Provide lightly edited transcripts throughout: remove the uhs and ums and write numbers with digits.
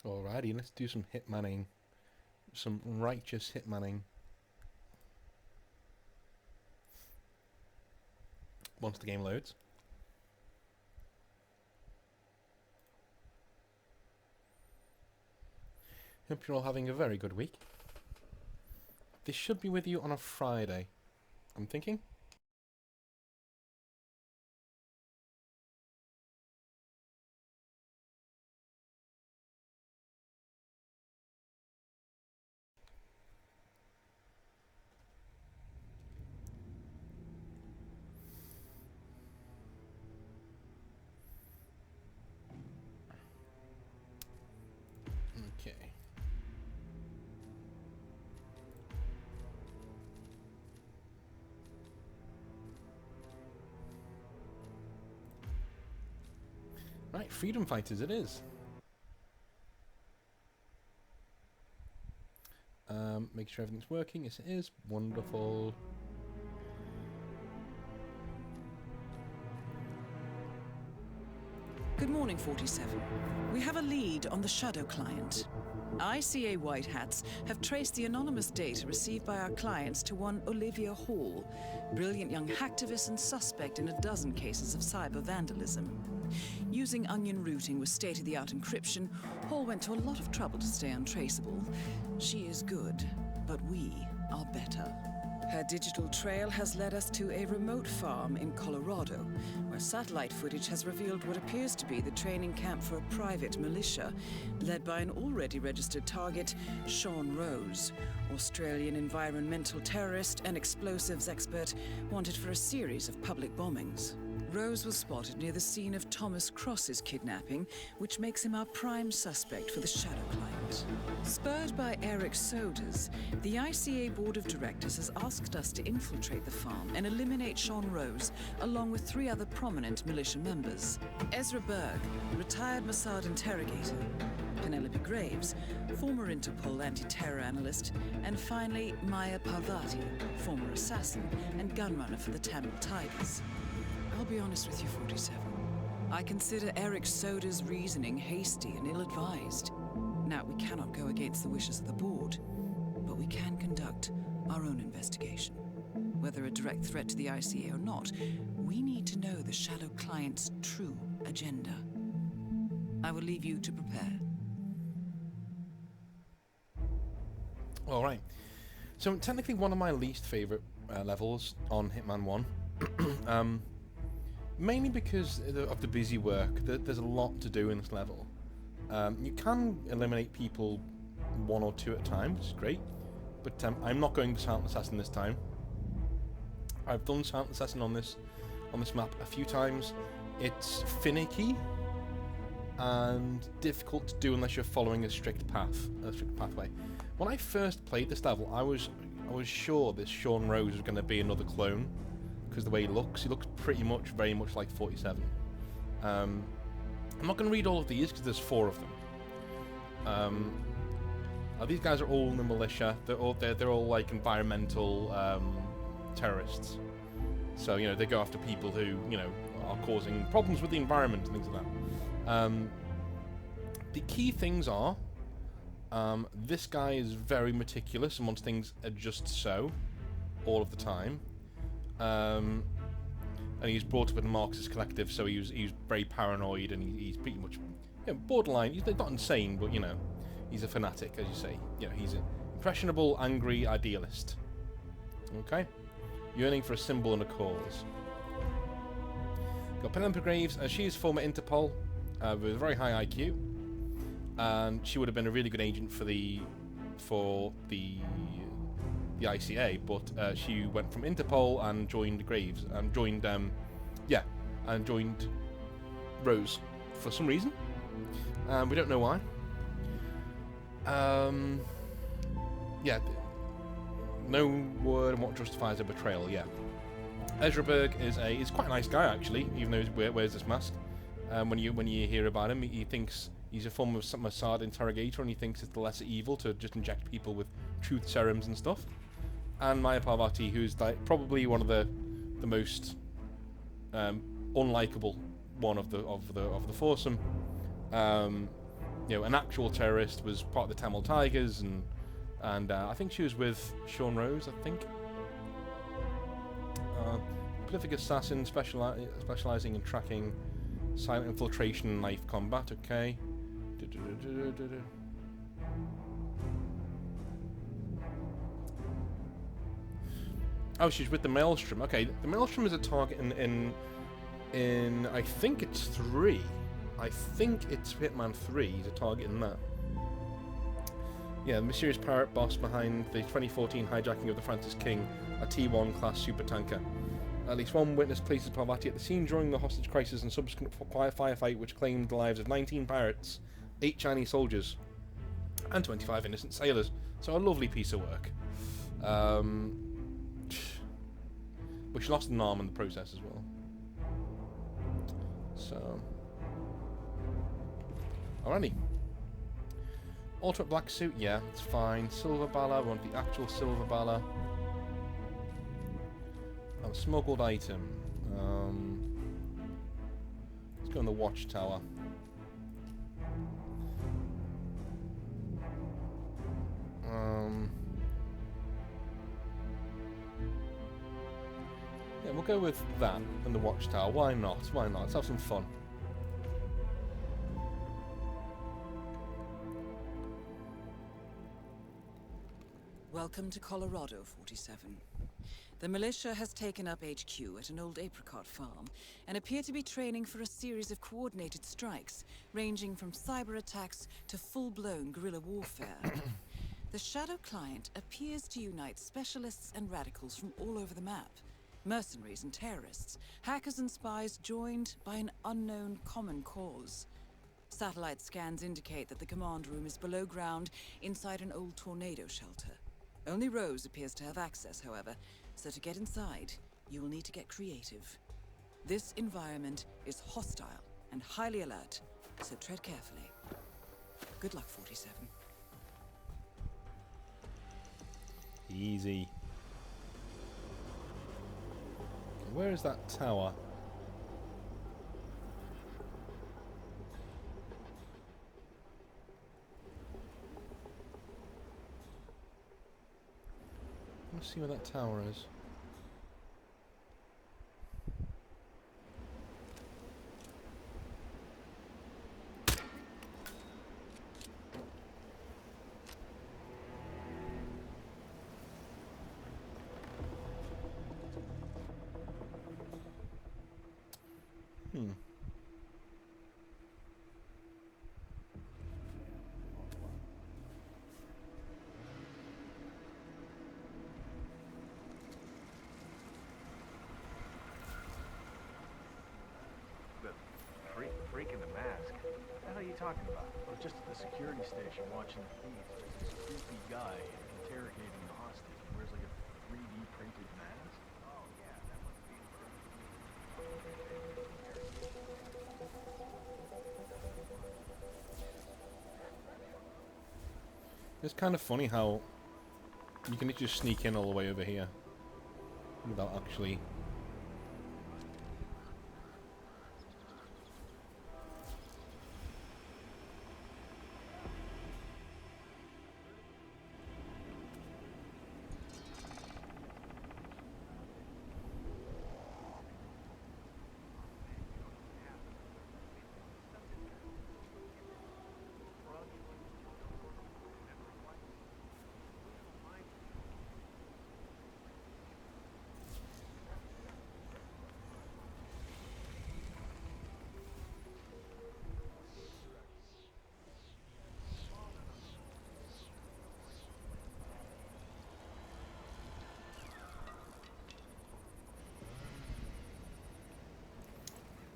Alrighty, let's do some hitmanning. Some righteous hitmanning. Once the game loads. Hope you're all having a very good week. This should be with you on a Friday, I'm thinking. Okay. Right, freedom fighters it is. Make sure everything's working. Yes, it is. Wonderful. Good morning, 47. We have a lead on the Shadow client. ICA White Hats have traced the anonymous data received by our clients to one Olivia Hall, brilliant young hacktivist and suspect in a dozen cases of cyber vandalism. Using onion routing with state-of-the-art encryption, Hall went to a lot of trouble to stay untraceable. She is good, but we are better. Her digital trail has led us to a remote farm in Colorado, where satellite footage has revealed what appears to be the training camp for a private militia, led by an already registered target, Sean Rose, Australian environmental terrorist and explosives expert wanted for a series of public bombings. Rose was spotted near the scene of Thomas Cross's kidnapping, which makes him our prime suspect for the Shadow client. Spurred by Eric Soders, the ICA Board of Directors has asked us to infiltrate the farm and eliminate Sean Rose, along with 3 other prominent militia members. Ezra Berg, retired Mossad interrogator, Penelope Graves, former Interpol anti-terror analyst, and finally Maya Parvati, former assassin and gunrunner for the Tamil Tigers. I'll be honest with you, 47. I consider Eric Soda's reasoning hasty and ill-advised. Now, we cannot go against the wishes of the board, but we can conduct our own investigation. Whether a direct threat to the ICA or not, we need to know the Shadow client's true agenda. I will leave you to prepare. Alright. So, technically one of my least favourite levels on Hitman 1. Mainly because of the busy work. There's a lot to do in this level. You can eliminate people 1 or 2 at a time, which is great. But I'm not going to Silent Assassin this time. I've done Silent Assassin on this map a few times. It's finicky and difficult to do unless you're following a strict pathway. When I first played this level, I was sure this Sean Rose was going to be another clone, because the way he looks pretty much, very much like 47. I'm not going to read all of these because there's 4 of them. These guys are all in the militia. They're all like environmental terrorists. So they go after people who are causing problems with the environment and things like that. The key things are this guy is very meticulous and wants things just so all of the time. And he's brought up in a Marxist collective, so he's very paranoid, and he's pretty much borderline. He's not insane, but he's a fanatic, as you say. He's an impressionable, angry idealist. Okay, yearning for a symbol and a cause. Got Penelope Graves, she is former Interpol with a very high IQ, and she would have been a really good agent for the ICA, but she went from Interpol and joined Graves, and joined Rose for some reason. We don't know why. No word on what justifies a betrayal. Yeah, Ezra Berg is quite a nice guy actually, even though he wears this mask. When you hear about him, he thinks he's a former Mossad interrogator, and he thinks it's the lesser evil to just inject people with truth serums and stuff. And Maya Parvati, who's probably one of the most unlikable one of the foursome. you know, an actual terrorist, was part of the Tamil Tigers, and I think she was with Sean Rose, I think. Prolific assassin specializing in tracking silent infiltration and knife combat. Okay. Oh, she's with the Maelstrom. Okay, the Maelstrom is a target in I think it's 3. I think it's Hitman 3. He's a target in that. Yeah, the mysterious pirate boss behind the 2014 hijacking of the Francis King, a T1 class supertanker. At least one witness places Parvati at the scene during the hostage crisis and subsequent firefight, which claimed the lives of 19 pirates, 8 Chinese soldiers, and 25 innocent sailors. So a lovely piece of work. But she lost an arm in the process as well. So, alrighty. Ultimate black suit, yeah, it's fine. Silver Bala, we want the actual Silver Bala. Smuggled item. Let's go in the watchtower. Yeah, we'll go with that in the watchtower. Why not? Why not? Let's have some fun. Welcome to Colorado, 47. The militia has taken up HQ at an old apricot farm and appear to be training for a series of coordinated strikes, ranging from cyber attacks to full-blown guerrilla warfare. The Shadow Client appears to unite specialists and radicals from all over the map. Mercenaries and terrorists, hackers and spies joined by an unknown common cause. Satellite scans indicate that the command room is below ground inside an old tornado shelter. Only Rose appears to have access, however, so to get inside, you will need to get creative. This environment is hostile and highly alert, so tread carefully. Good luck, 47. Easy. Where is that tower? Let's see where that tower is. Freak in the mask? What the hell are you talking about? I was just at the security station watching the feed. There's this creepy guy interrogating the hostage. He wears like a 3D printed mask. Oh yeah, that must be It's kind of funny how you can just sneak in all the way over here without actually...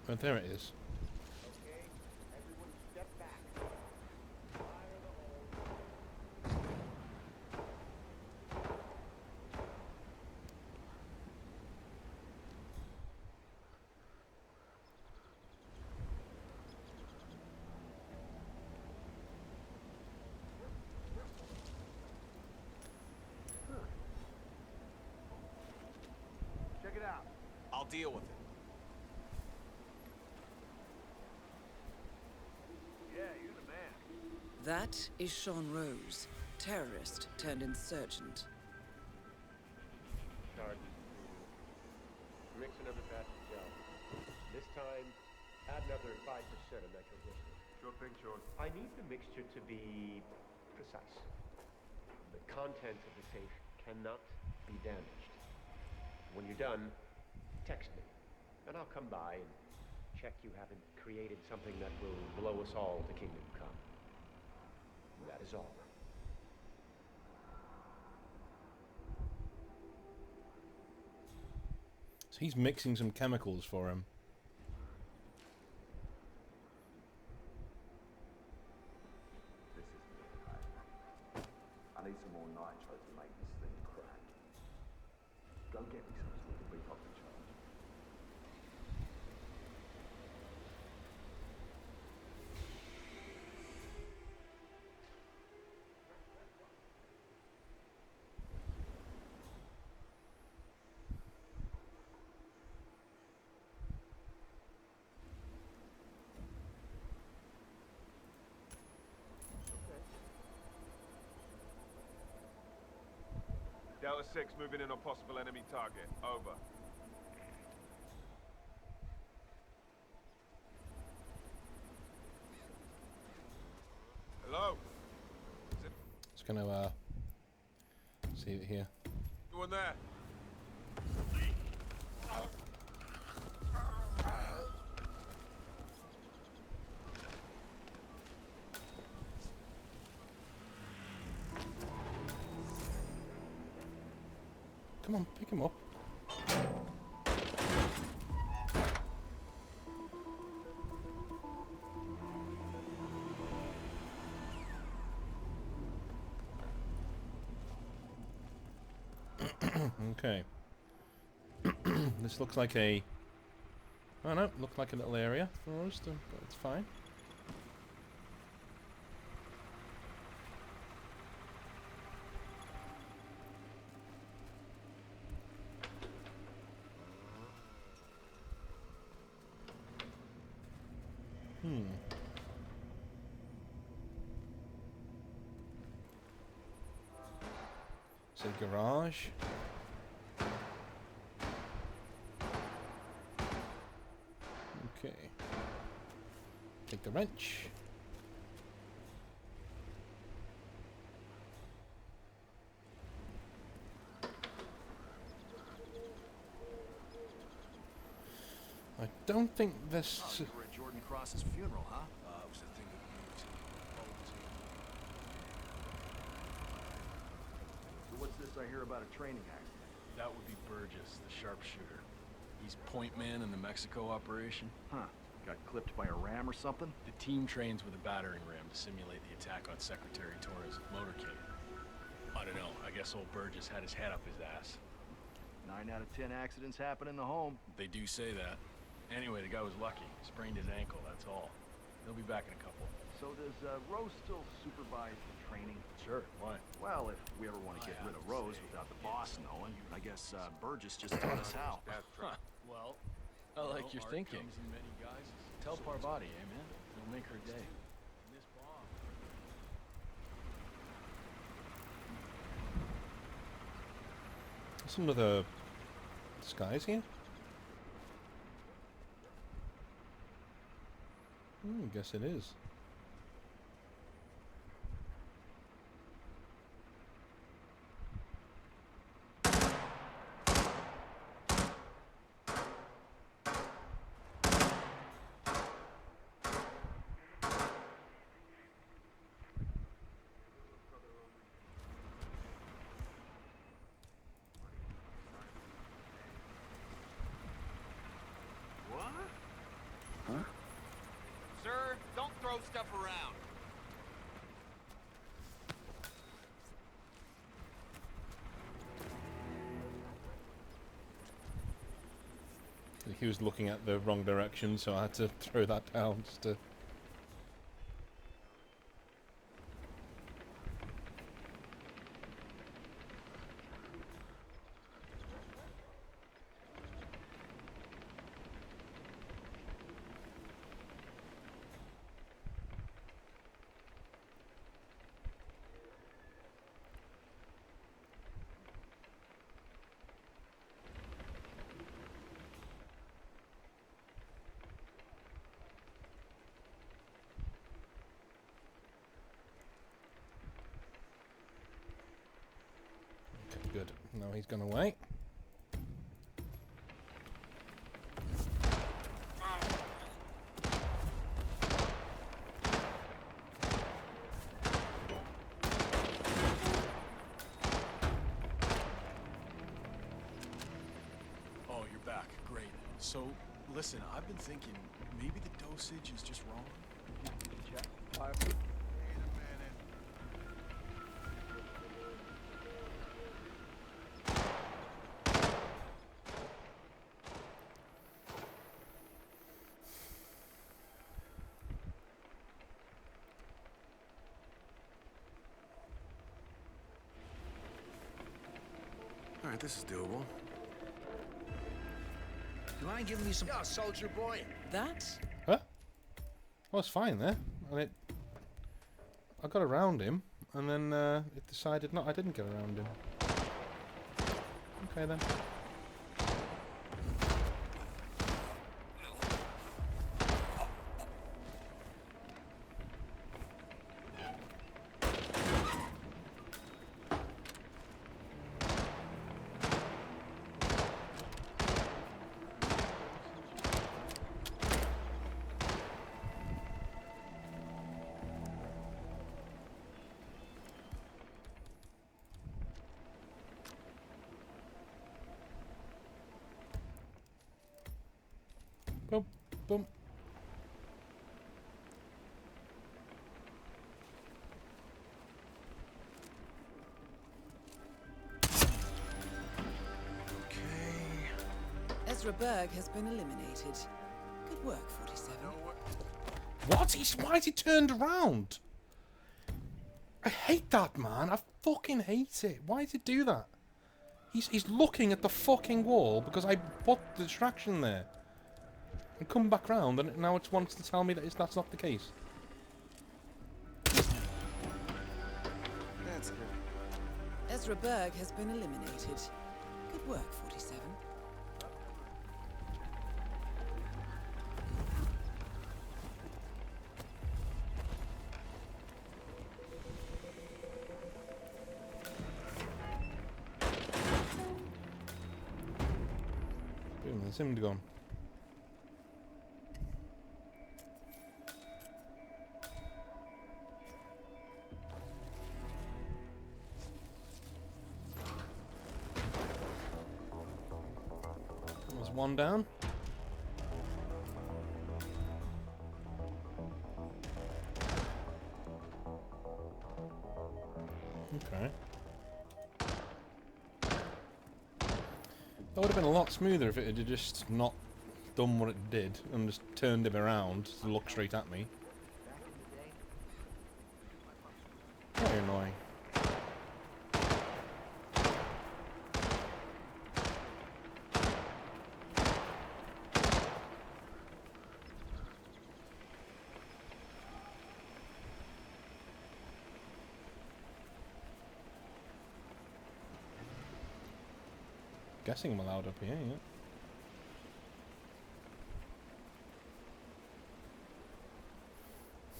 Oh, there it is. Okay, everyone step back. Fire the Check it out. I'll deal with it. Yeah, you're the man. That is Sean Rose, terrorist turned insurgent. Start. Mix another batch of gel. This time, add another 5% of nitroglycerin. Sure thing, Sean. I need the mixture to be precise. The contents of the safe cannot be damaged. When you're done, text me, and I'll come by and check you haven't created something that will blow us all to kingdom come. That is all. So he's mixing some chemicals for him. This isn't okay. I need some more nitro to make this thing crack. Go get me some so we can beef up the charge. Delta 6 moving in on possible enemy target. Over. Hello? Just gonna see it here. Anyone there? Come on, pick him up. Okay. This looks like a... Oh no, looked like a little area for us, but it's fine. It's a garage. Okay. Take the wrench. I don't think this... Oh, you were at Jordan Cross's funeral, huh? It was a thing of beauty. So what's this I hear about a training accident? That would be Burgess, the sharpshooter. He's point man in the Mexico operation. Huh. Got clipped by a ram or something? The team trains with a battering ram to simulate the attack on Secretary Torres' motorcade. I don't know. I guess old Burgess had his head up his ass. 9 out of 10 accidents happen in the home. They do say that. Anyway, the guy was lucky. Sprained his ankle, that's all. He'll be back in a couple. So does Rose still supervise the training? Sure, why? Well, if we ever want to get rid of Rose without the boss knowing, I guess Burgess just taught us how. Well, I like your thinking. Tell Parvati, eh, man? It'll make her day. Some of the skies here? I guess it is. Sir, don't throw stuff around. He was looking at the wrong direction, so I had to throw that down just to... No, he's gone away. Oh, you're back. Great. So, listen, I've been thinking maybe the dosage is just wrong. Check. All right, this is doable. You mind giving me some... Yeah, soldier boy. That? Huh? I was fine there. I got around him, and then it decided I didn't get around him. Okay then. Boom, boom. Ezra Berg has been eliminated. Good work, 47. What? Why is he turned around? I hate that, man. I fucking hate it. Why does he do that? He's looking at the fucking wall because I put the distraction there. And come back round, and now it wants to tell me that that's not the case. That's good. Ezra Berg has been eliminated. Good work, 47. Boom, there's him gone. There's one down. Okay. That would have been a lot smoother if it had just not done what it did and just turned him around to look straight at me. Very annoying. Guessing I'm allowed up here, yeah.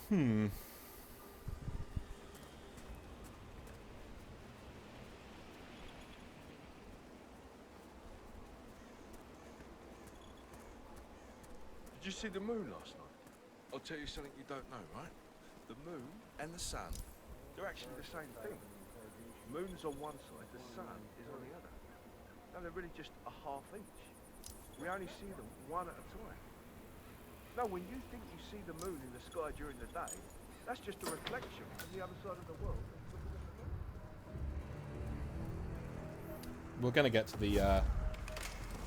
Hmm. Did you see the moon last night? I'll tell you something you don't know, right? The moon and the sun, they're actually the same thing. The moon's on one side, the sun is on the other. No, they're really just a half each. We only see them one at a time. No, when you think you see the moon in the sky during the day, that's just a reflection from the other side of the world. We're gonna get to the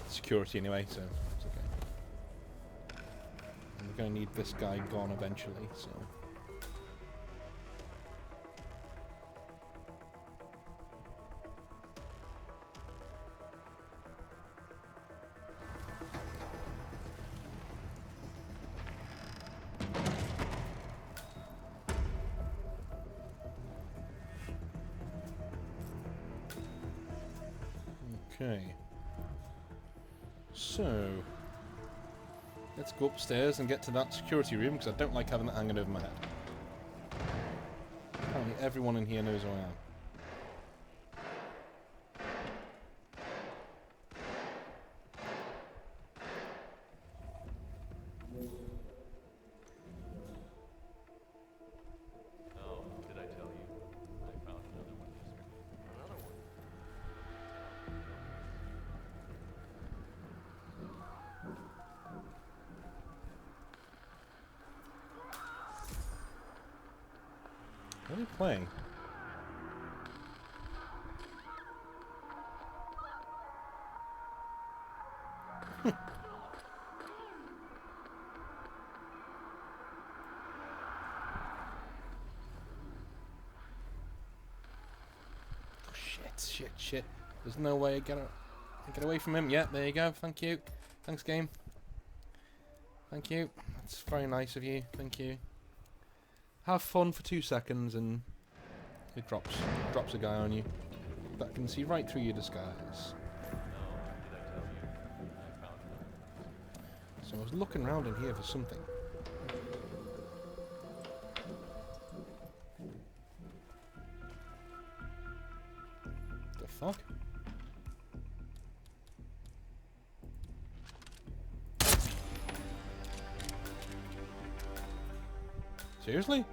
security anyway, so it's okay. And we're gonna need this guy gone eventually, so. Okay. So, let's go upstairs and get to that security room because I don't like having that hanging over my head. Apparently everyone in here knows who I am. What are you playing? Shit. There's no way I get away from him. Yeah, there you go. Thank you. Thanks, game. Thank you. That's very nice of you. Thank you. Have fun for 2 seconds and it drops a guy on you that can see right through your disguise. So I was looking around in here for something. The fuck? Seriously?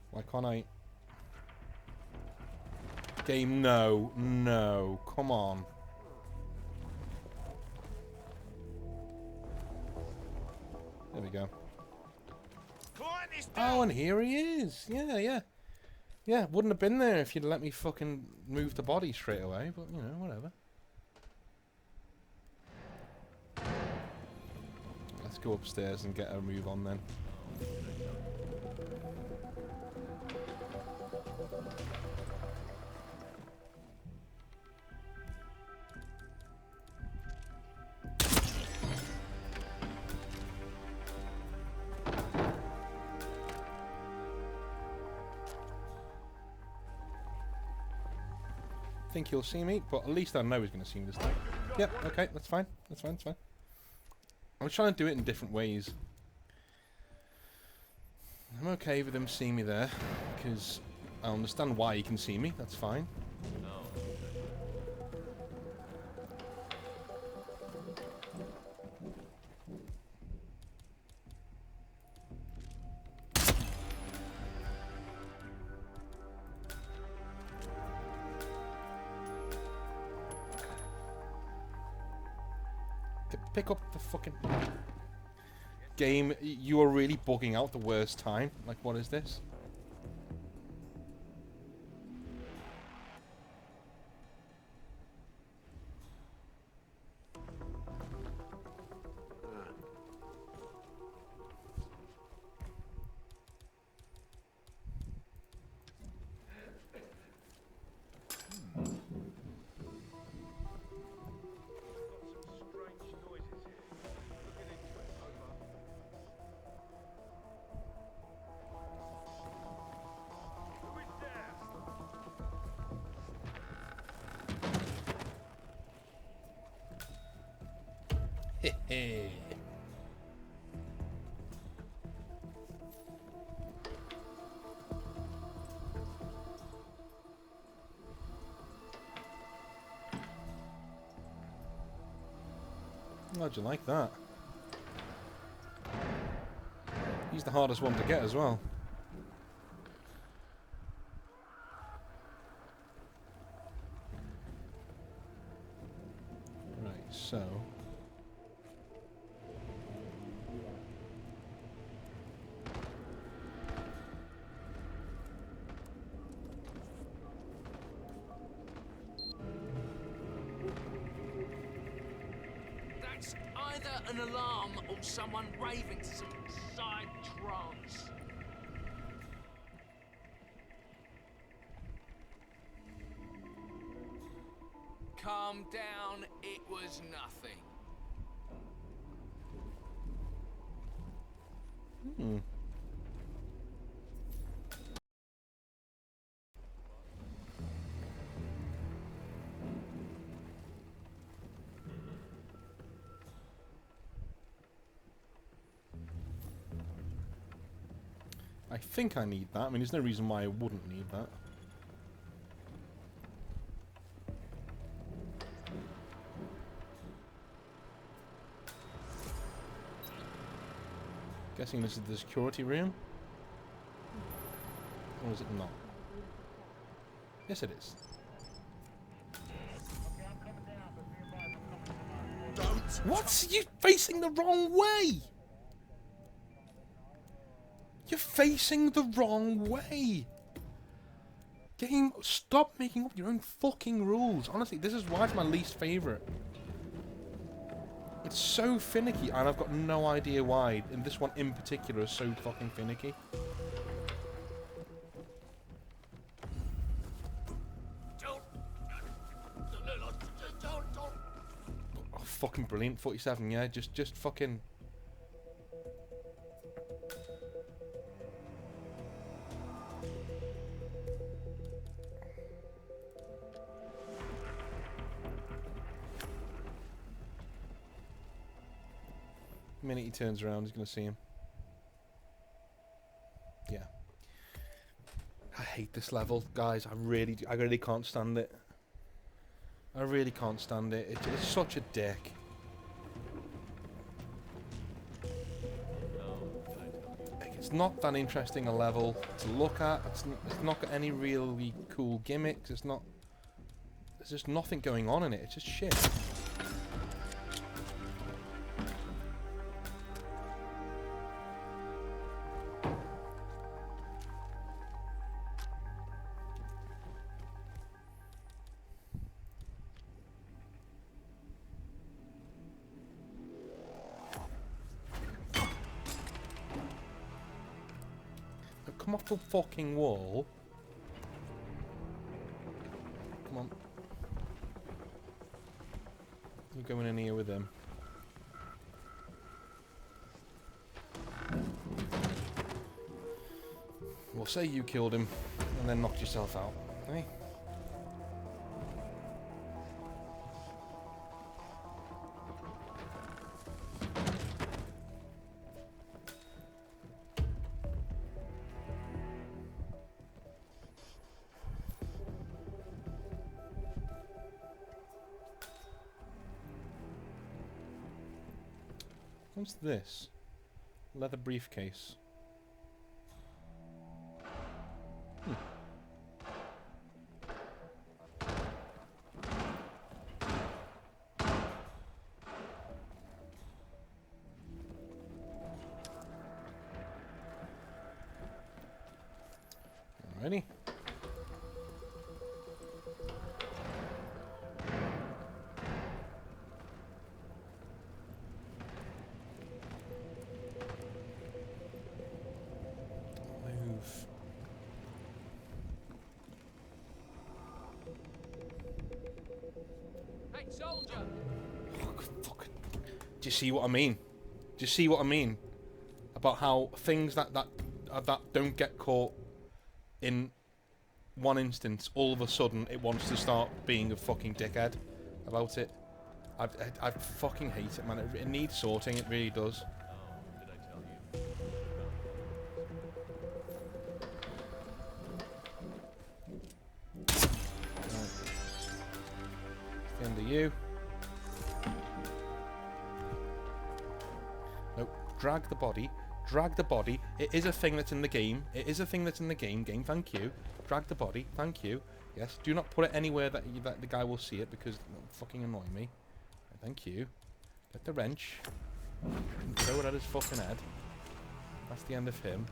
Why can't I? Game, no, come on. There we go. Oh, and here he is. Yeah, wouldn't have been there if you'd let me fucking move the body straight away, but, you know, whatever. Let's go upstairs and get a move on then. Think he'll see me, but at least I know he's going to see me this time. Yep, okay, that's fine. That's fine. I'm trying to do it in different ways. I'm okay with him seeing me there, because I understand why he can see me. That's fine. Pick up the fucking game. You are really bugging out the worst time. Like, what is this? Hey. How'd you like that? He's the hardest one to get as well. Right, so... Either an alarm or someone raving to some side trance. Calm down, it was nothing. I think I need that. I mean, there's no reason why I wouldn't need that. Guessing this is the security room? Or is it not? Yes, it is. What's you facing the wrong way? You're facing the wrong way. Game, stop making up your own fucking rules. Honestly, this is why it's my least favourite. It's so finicky, and I've got no idea why. And this one in particular is so fucking finicky. Don't. Oh, fucking brilliant. 47, yeah. Just fucking... The minute he turns around, he's going to see him. Yeah. I hate this level, guys. I really can't stand it. I really can't stand it. It's such a dick. Like, it's not that interesting a level to look at. It's not got any really cool gimmicks. It's not... There's just nothing going on in it. It's just shit. Come off the fucking wall. Come on. You're going in here with him. Well, say you killed him and then knocked yourself out. Hey? What's this? Leather briefcase. Alrighty. Hey, soldier! Fuck. Do you see what I mean? Do you see what I mean? About how things that don't get caught in one instance, all of a sudden it wants to start being a fucking dickhead about it. I fucking hate it, man. It needs sorting, it really does. Did I tell you? End of you. Nope. Drag the body. Drag the body. It is a thing that's in the game. It is a thing that's in the game. Game, thank you. Drag the body. Thank you. Yes. Do not put it anywhere that the guy will see it because it'll fucking annoy me. Thank you. Get the wrench. And throw it at his fucking head. That's the end of him.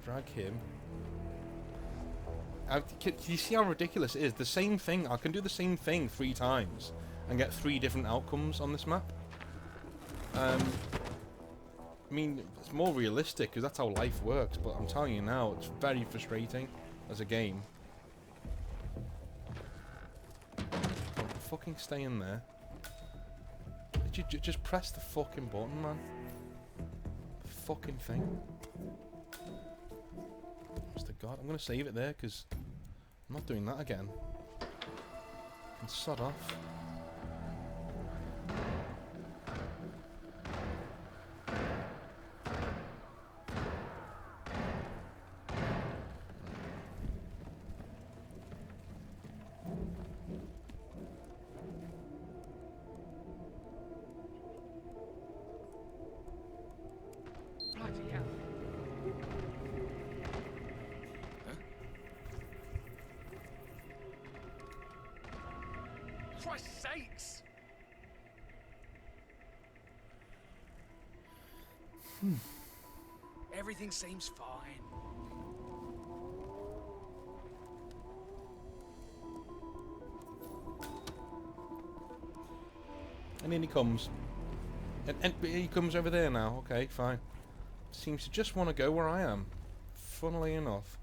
Drag him. Can you see how ridiculous it is? The same thing. I can do the same thing 3 times and get 3 different outcomes on this map. I mean, it's more realistic because that's how life works, but I'm telling you now, it's very frustrating as a game. Fucking stay in there. Just press the fucking button, man. The fucking thing. Mr. God, I'm gonna save it there because I'm not doing that again. And sod off. Bloody hell. Christ's sakes! Everything seems fine. And in he comes. And he comes over there now. Okay, fine. Seems to just want to go where I am. Funnily enough.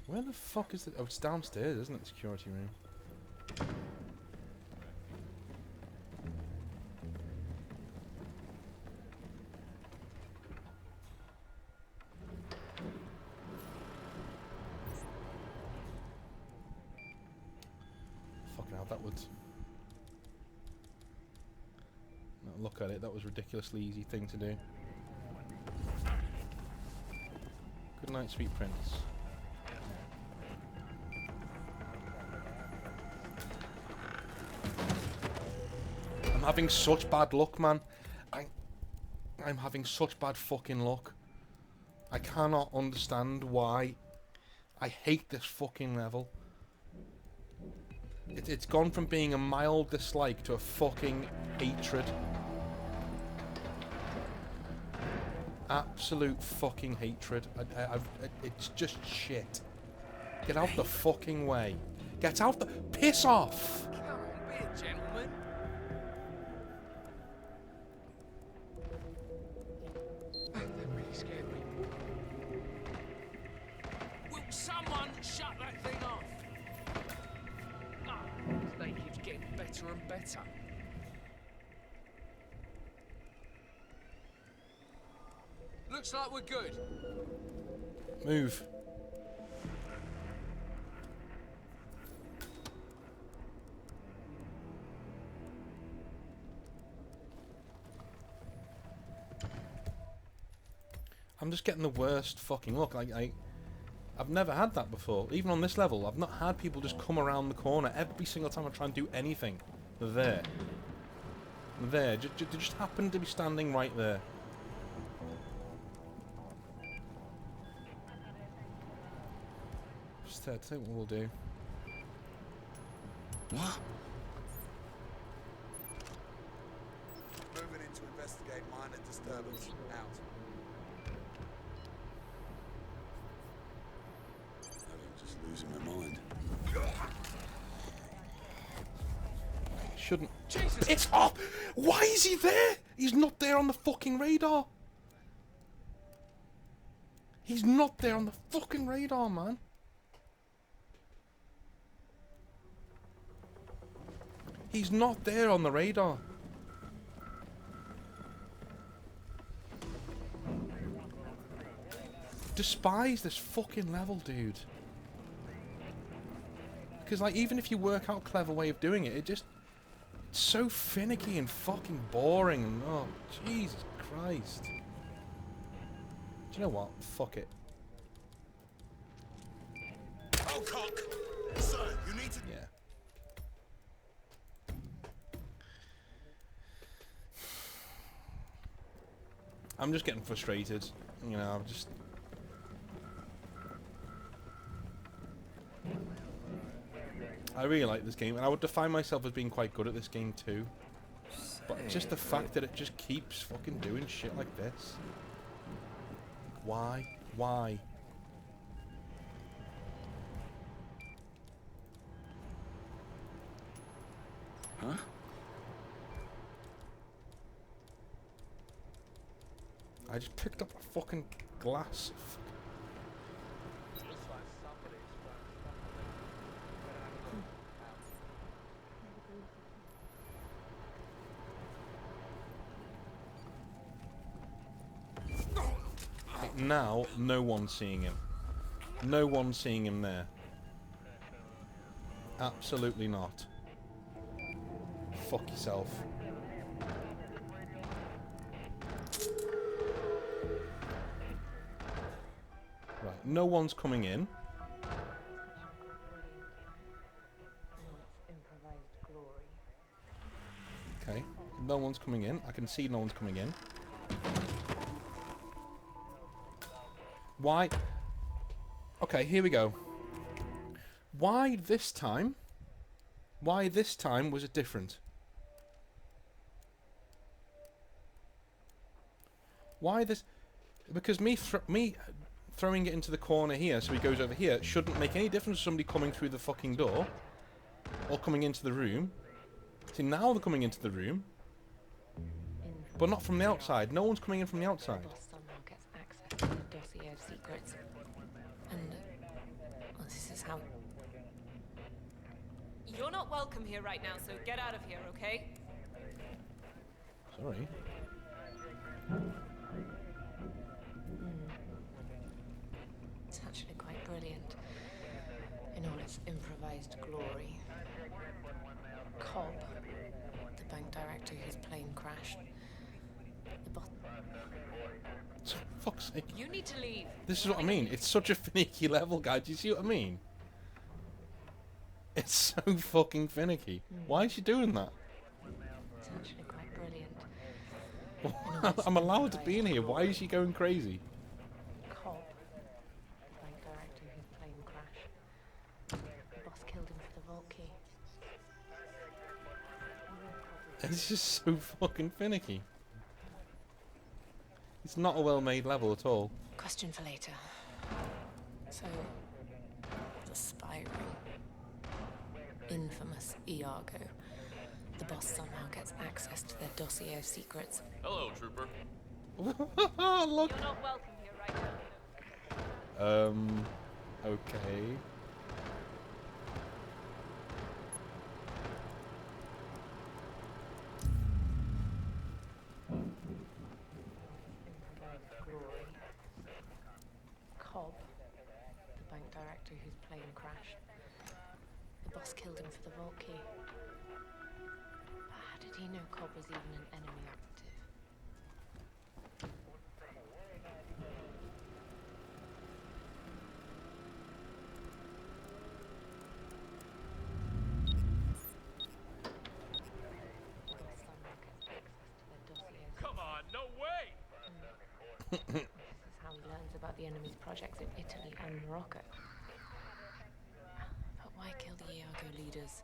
Where the fuck is it? Oh, it's downstairs, isn't it? The security room. Fucking hell, that would... No, look at it, that was a ridiculously easy thing to do. Good night, sweet prince. I'm having such bad luck, man. I'm having such bad fucking luck. I cannot understand why. I hate this fucking level. It's gone from being a mild dislike to a fucking hatred. Absolute fucking hatred. It's just shit. Get out the fucking way. Get out the... Piss off! Come on, be a gentleman. That really scared me. Will someone shut that thing off? No, this thing keeps getting better and better. Looks like we're good. Move. I'm just getting the worst fucking look. I've never had that before. Even on this level, I've not had people just come around the corner every single time I try and do anything. They're there. They're there. They just happen to be standing right there. Just tell you what we'll do. What? Moving in to investigate minor disturbance. Out. I'm just losing my mind. Shouldn't. Jesus! It's off! Why is he there? He's not there on the fucking radar. He's not there on the fucking radar, man. He's not there on the radar. Despise this fucking level, dude. Because, like, even if you work out a clever way of doing it, it's so finicky and fucking boring. And, oh, Jesus Christ. Do you know what? Fuck it. Oh, cock! Sir, you need to... Yeah. I'm just getting frustrated. You know, I'm just... I really like this game, and I would define myself as being quite good at this game too. But just the fact that it just keeps fucking doing shit like this. Why? Why? Huh? I just picked up a fucking glass. Now, no one's seeing him. No one's seeing him there. Absolutely not. Fuck yourself. Right, no one's coming in. Okay, no one's coming in. I can see no one's coming in. Why? Okay, here we go. Why this time? Why this time was it different? Why this? Because me throwing it into the corner here, so he goes over here, shouldn't make any difference to somebody coming through the fucking door or coming into the room. See, now they're coming into the room, but not from the outside. No one's coming in from the outside. The boss somehow gets access to the dossier of secrets, and well, this is how. You're not welcome here right now, so get out of here, okay? Sorry. It's actually quite brilliant in all its improvised glory. Cobb, the bank director whose plane crashed. The boss. For fuck's sake. You need to leave. This is what I mean. It's such a finicky level, guys. Do you see what I mean? It's so fucking finicky. Why is she doing that? It's actually quite brilliant. I'm allowed to be in here. Why is she going crazy? Cobb, the bank director whose plane crashed. The boss killed him for the vault key. It's just so fucking finicky. It's not a well-made level at all. Question for later. So, the spy ring. Infamous Iago. The boss somehow gets access to their dossier of secrets. Hello, trooper. Look. You're not welcome here right now. Okay. Improvised glory. Cobb, the bank director whose plane crashed. The boss killed him for the vault key. But how did he know Cobb was even an enemy operative? The boss somehow gets access to their dossiers. Come on, no way! This is how he learns about the enemy's projects in Italy and Morocco. But why kill the Iago leaders?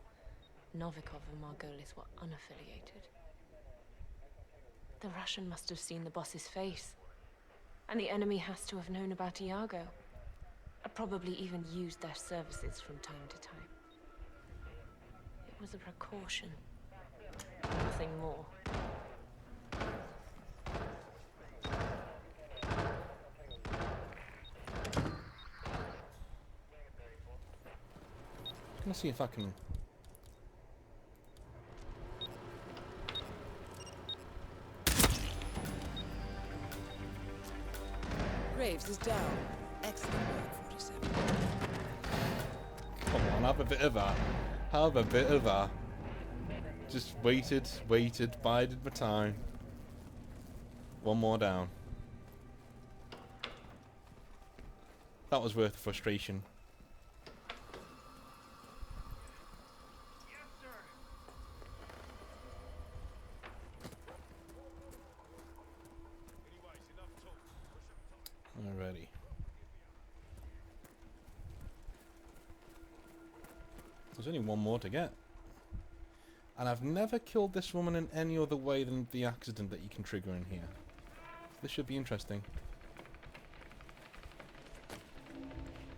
Novikov and Margolis were unaffiliated. The Russian must have seen the boss's face. And the enemy has to have known about Iago. Probably even used their services from time to time. It was a precaution. Nothing more. Let's see if I can. Graves is down. Excellent work, 47. Come on, have a bit of that. Have a bit of that. Just waited, bided my time. One more down. That was worth the frustration. Alrighty. There's only one more to get. And I've never killed this woman in any other way than the accident that you can trigger in here. This should be interesting.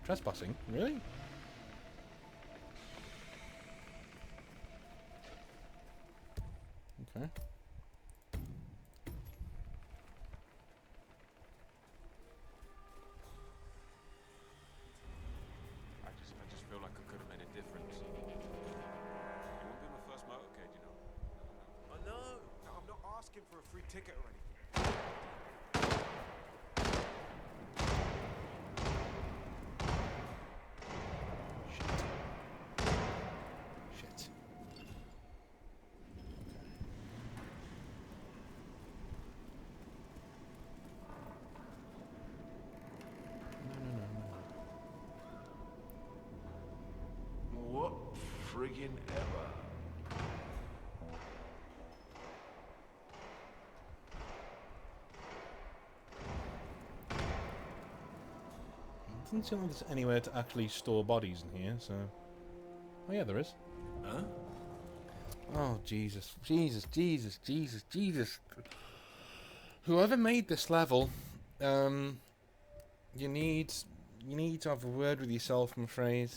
Trespassing? Really? Okay. I just feel like I could have made a difference. It won't be my first motorcade, you know. I know. No, I'm not asking for a free ticket or anything. Shit. What friggin' ever. Doesn't seem like there's anywhere to actually store bodies in here, so Oh yeah, there is. Huh? Oh Jesus, Jesus, Jesus, Jesus, Jesus. Whoever made this level, you need to have a word with yourself, I'm afraid.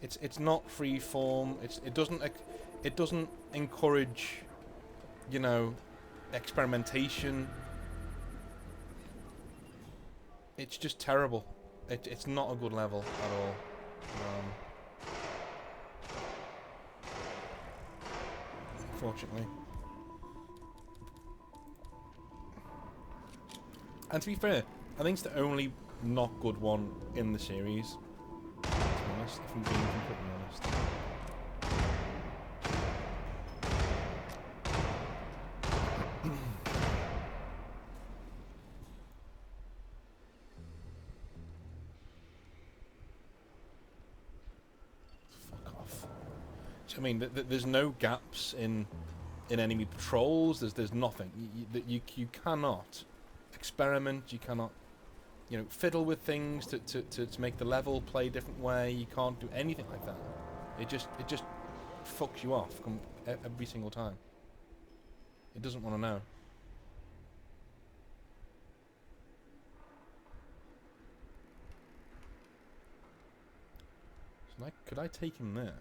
It's not free form. It doesn't encourage, you know, experimentation. It's just terrible. It's not a good level at all. Unfortunately. And to be fair, I think it's the only not good one in the series. To be honest, if I'm being completely honest. Fuck off. So, I mean, there's no gaps in enemy patrols. There's nothing. You cannot experiment. You cannot, you know, fiddle with things to make the level play a different way. You can't do anything like that. It just fucks you off every single time. It doesn't want to know. So could I take him there?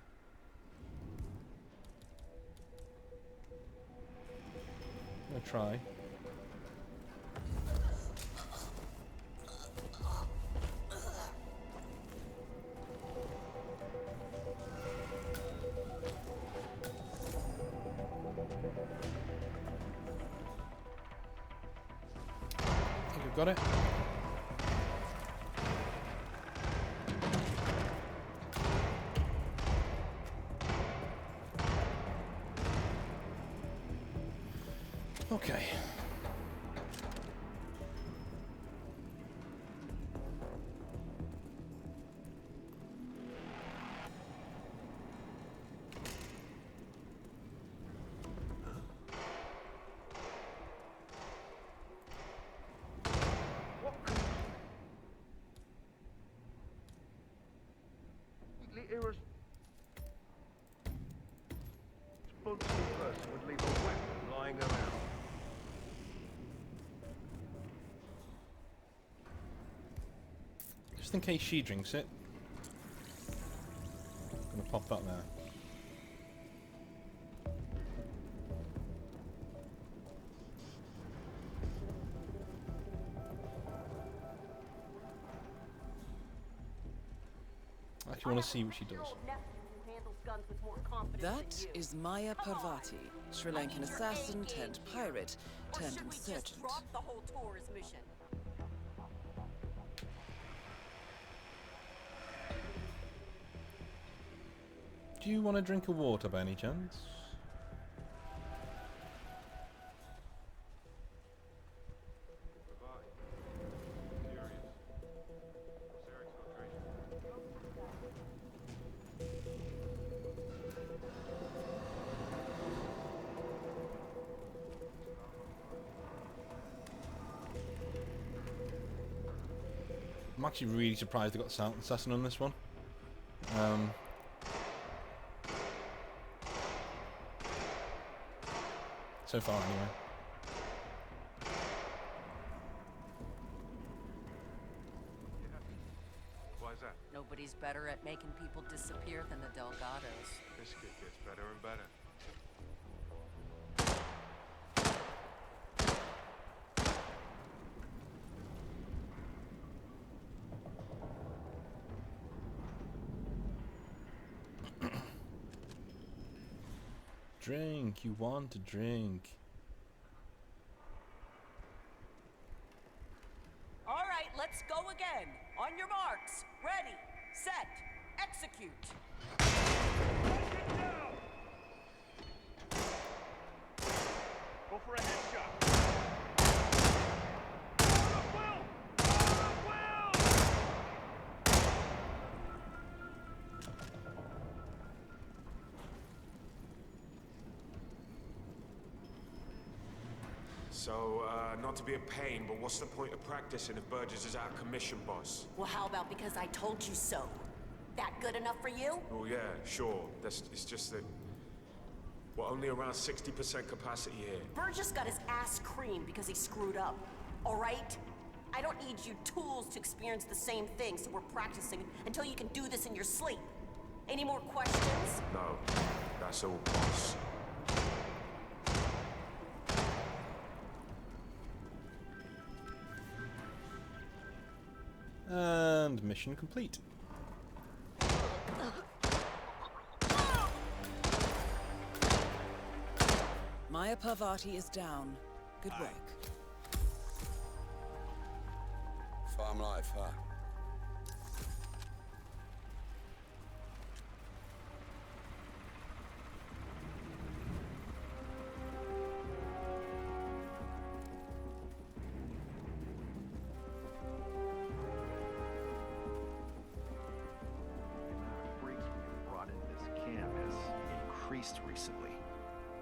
I'm gonna try. I think I've got it. Okay. Heroes. Responsible person would leave a weapon lying around. Just in case she drinks it. I'm gonna pop that there. I actually want to see what she does. That is Maya Parvati, Sri Lankan assassin turned pirate turned insurgent. Drop the whole tour's mission. Do you want a drink of water by any chance? I'm actually really surprised they got Silent Assassin on this one. So far, anyway. Why is that? Nobody's better at making people disappear than the Delgados. This kid gets better and better. Drink, you want to drink. All right, let's go again. On your marks. Ready, set, execute. Go for a headshot. So, not to be a pain, but what's the point of practicing if Burgess is out of commission, boss? Well, how about because I told you so? that good enough for you? Oh yeah, sure. It's just that we're only around 60% capacity here. Burgess got his ass creamed because he screwed up. All right? I don't need you tools to experience the same thing, so we're practicing until you can do this in your sleep. Any more questions? No, that's all, boss. And mission complete. Maya Parvati is down. Good work. Farm life, huh? Freaks we brought into this camp has increased recently.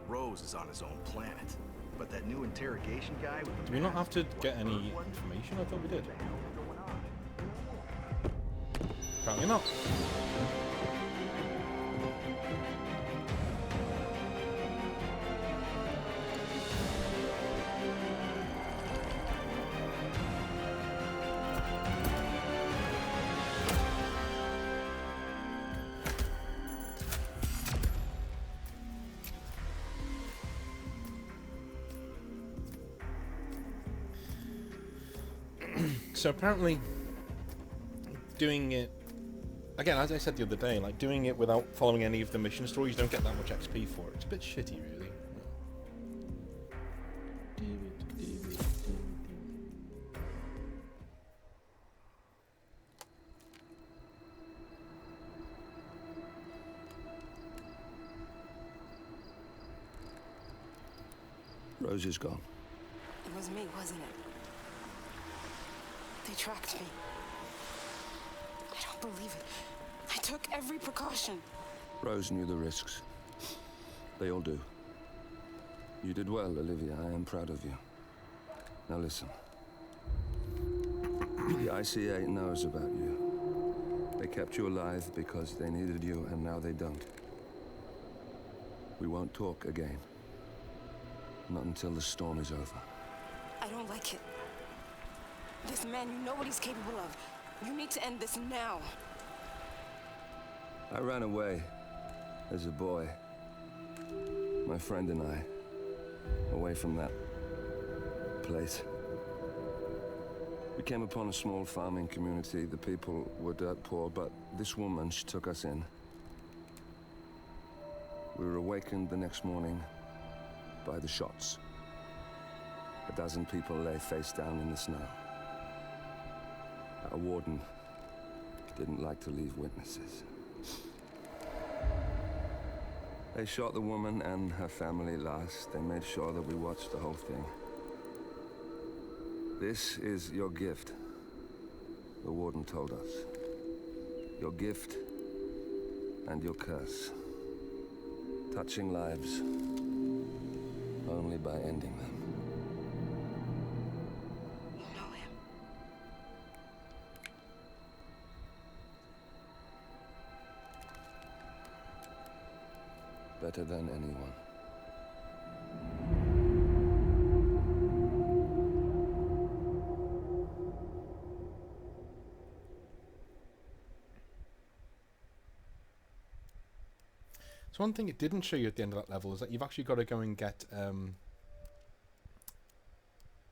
Rose is on his own planet, but that new interrogation guy with the Do we not mask, have to get what, any what? information? I thought we did. What the hell is going on? Apparently not. So apparently, doing it again, as I said the other day, like doing it without following any of the mission stories, you don't get that much XP for it. It's a bit shitty, really. Rose is gone. It was me, wasn't it? They tracked me. I don't believe it. I took every precaution. Rose knew the risks. They all do. You did well, Olivia. I am proud of you. Now listen. The ICA knows about you. They kept you alive because they needed you, and now they don't. We won't talk again. Not until the storm is over. I don't like it. This man, you know what he's capable of. You need to end this now. I ran away as a boy. My friend and I. Away from that place. We came upon a small farming community. The people were dirt poor, but this woman, she took us in. We were awakened the next morning by the shots. A dozen people lay face down in the snow. Our warden didn't like to leave witnesses. They shot the woman and her family last. They made sure that we watched the whole thing. This is your gift, the warden told us. Your gift and your curse. Touching lives only by ending them. You know him. Better than anyone. So one thing it didn't show you at the end of that level is that you've actually got to go and get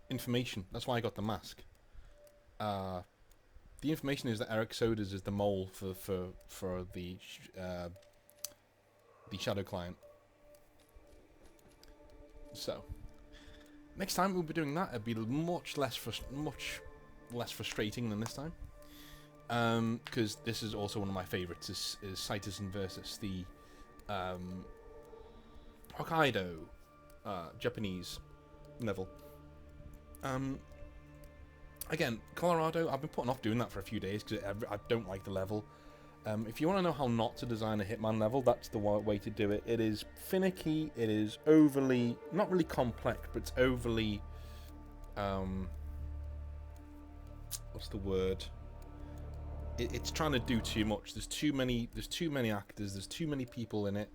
information. That's why I got the mask. The information is that Eric Sodas is the mole for the shadow client. So next time we'll be doing that. It'll be much less frustrating than this time. Because this is also one of my favorites. Is Citizen versus the Hokkaido Japanese level. Again, Colorado, I've been putting off doing that for a few days because I don't like the level. If you want to know how not to design a Hitman level, that's the way to do it. It is finicky, it is overly, not really complex, but it's overly, what's the word? it's trying to do too much. There's too many actors. There's too many people in it.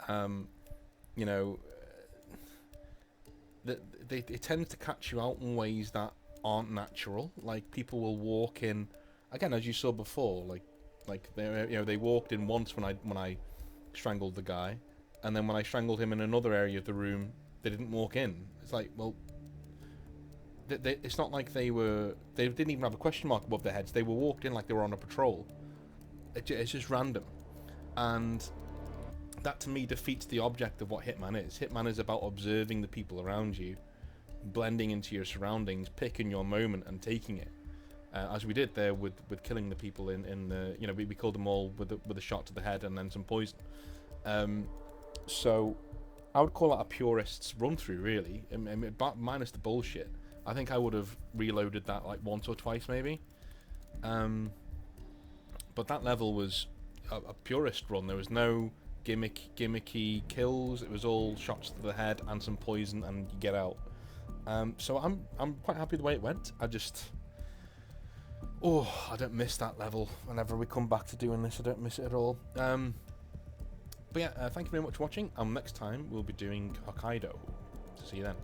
You know, it tends to catch you out in ways that aren't natural. Like, people will walk in, again, as you saw before. Like they walked in once when I strangled the guy, and then when I strangled him in another area of the room, they didn't walk in. It's like, well, it's not like they didn't even have a question mark above their heads. They were walked in like they were on a patrol. It's just random, and that to me defeats the object of what Hitman is. Hitman is about observing the people around you, blending into your surroundings, picking your moment and taking it, as we did there with killing the people in the, you know, we killed them all with a shot to the head and then some poison. So I would call that a purist's run through, really. I mean, minus the bullshit. I think I would have reloaded that like once or twice maybe. But that level was a purist run. There was no gimmicky kills. It was all shots to the head and some poison and you get out. So I'm quite happy the way it went. I don't miss that level. Whenever we come back to doing this, I don't miss it at all. But yeah, thank you very much for watching. Next time we'll be doing Hokkaido. See you then.